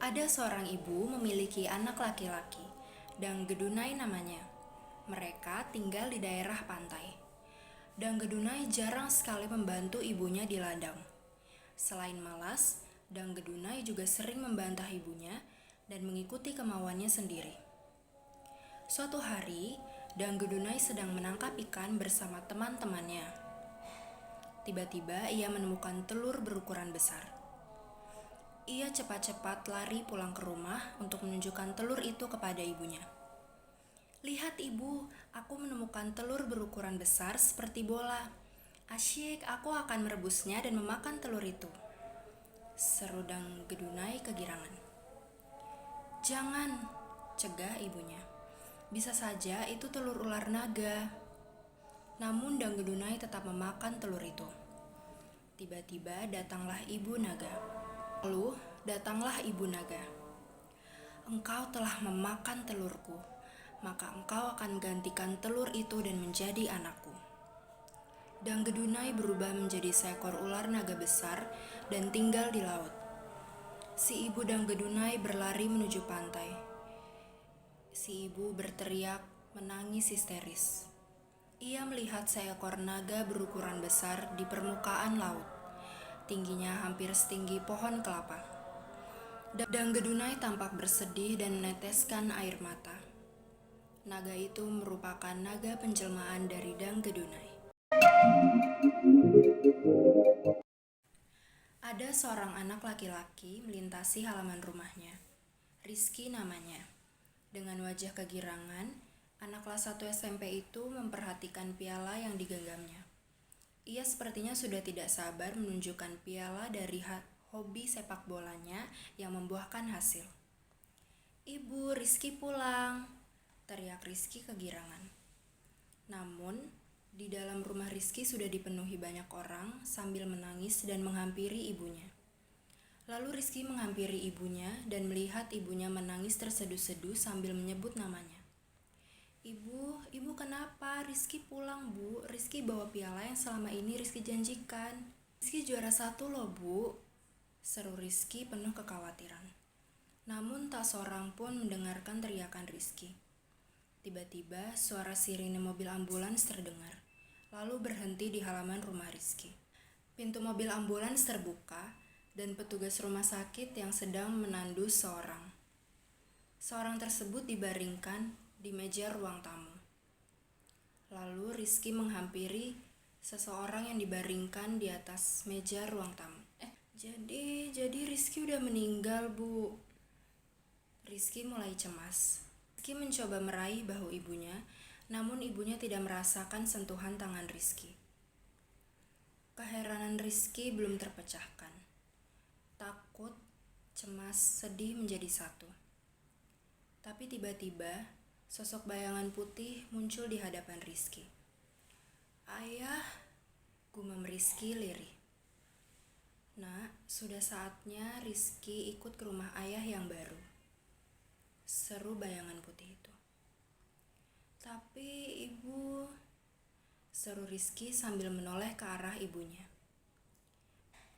Ada seorang ibu memiliki anak laki-laki, Dangdedunai namanya. Mereka tinggal di daerah pantai. Dangdedunai jarang sekali membantu ibunya di ladang. Selain malas, Dangdedunai juga sering membantah ibunya dan mengikuti kemauannya sendiri. Suatu hari, Dangdedunai sedang menangkap ikan bersama teman-temannya. Tiba-tiba ia menemukan telur berukuran besar. Ia cepat-cepat lari pulang ke rumah untuk menunjukkan telur itu kepada ibunya. Lihat ibu, aku menemukan telur berukuran besar seperti bola. Asyik, aku akan merebusnya dan memakan telur itu. Seru Dangdedunai kegirangan. Jangan, cegah ibunya. Bisa saja itu telur ular naga. Namun Dangdedunai tetap memakan telur itu. Tiba-tiba datanglah ibu naga. Lalu datanglah ibu naga. Engkau telah memakan telurku, maka engkau akan menggantikan telur itu dan menjadi anakku. Dangdedunai berubah menjadi seekor ular naga besar dan tinggal di laut. Si ibu Dangdedunai berlari menuju pantai. Si ibu berteriak, menangis histeris. Ia melihat seekor naga berukuran besar di permukaan laut. Tingginya hampir setinggi pohon kelapa. Dangdedunai tampak bersedih dan meneteskan air mata. Naga itu merupakan naga penjelmaan dari Dangdedunai. Ada seorang anak laki-laki melintasi halaman rumahnya. Rizky namanya. Dengan wajah kegirangan, anak kelas 1 SMP itu memperhatikan piala yang digenggamnya. Ia sepertinya sudah tidak sabar menunjukkan piala dari hobi sepak bolanya yang membuahkan hasil. Ibu, Rizky pulang, teriak Rizky kegirangan. Namun, di dalam rumah Rizky sudah dipenuhi banyak orang sambil menangis dan menghampiri ibunya. Lalu Rizky menghampiri ibunya dan melihat ibunya menangis terseduh-seduh sambil menyebut namanya. Ibu kenapa? Rizky pulang bu, Rizky bawa piala yang selama ini Rizky janjikan. Rizky juara 1 loh bu, seru Rizky penuh kekhawatiran. Namun tak seorang pun mendengarkan teriakan Rizky. Tiba-tiba suara sirine mobil ambulans terdengar, lalu berhenti di halaman rumah Rizky. Pintu mobil ambulans terbuka dan petugas rumah sakit yang sedang menandu seorang. Seorang tersebut dibaringkan di meja ruang tamu. Lalu Rizky menghampiri seseorang yang dibaringkan di atas meja ruang tamu. Jadi Rizky udah meninggal, Bu. Rizky mulai cemas. Rizky mencoba meraih bahu ibunya, namun ibunya tidak merasakan sentuhan tangan Rizky. Keheranan Rizky belum terpecahkan. Takut, cemas, sedih menjadi satu. Tapi tiba-tiba, sosok bayangan putih muncul di hadapan Rizky. Ayah, gumam Rizky lirih. Nak, sudah saatnya Rizky ikut ke rumah ayah yang baru, seru bayangan putih itu. Tapi ibu, seru Rizky sambil menoleh ke arah ibunya.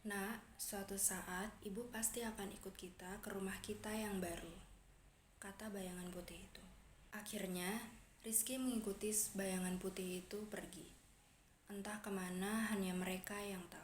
Nak, suatu saat ibu pasti akan ikut kita ke rumah kita yang baru, kata bayangan putih itu. Akhirnya, Rizky mengikuti bayangan putih itu pergi. Entah kemana hanya mereka yang tahu.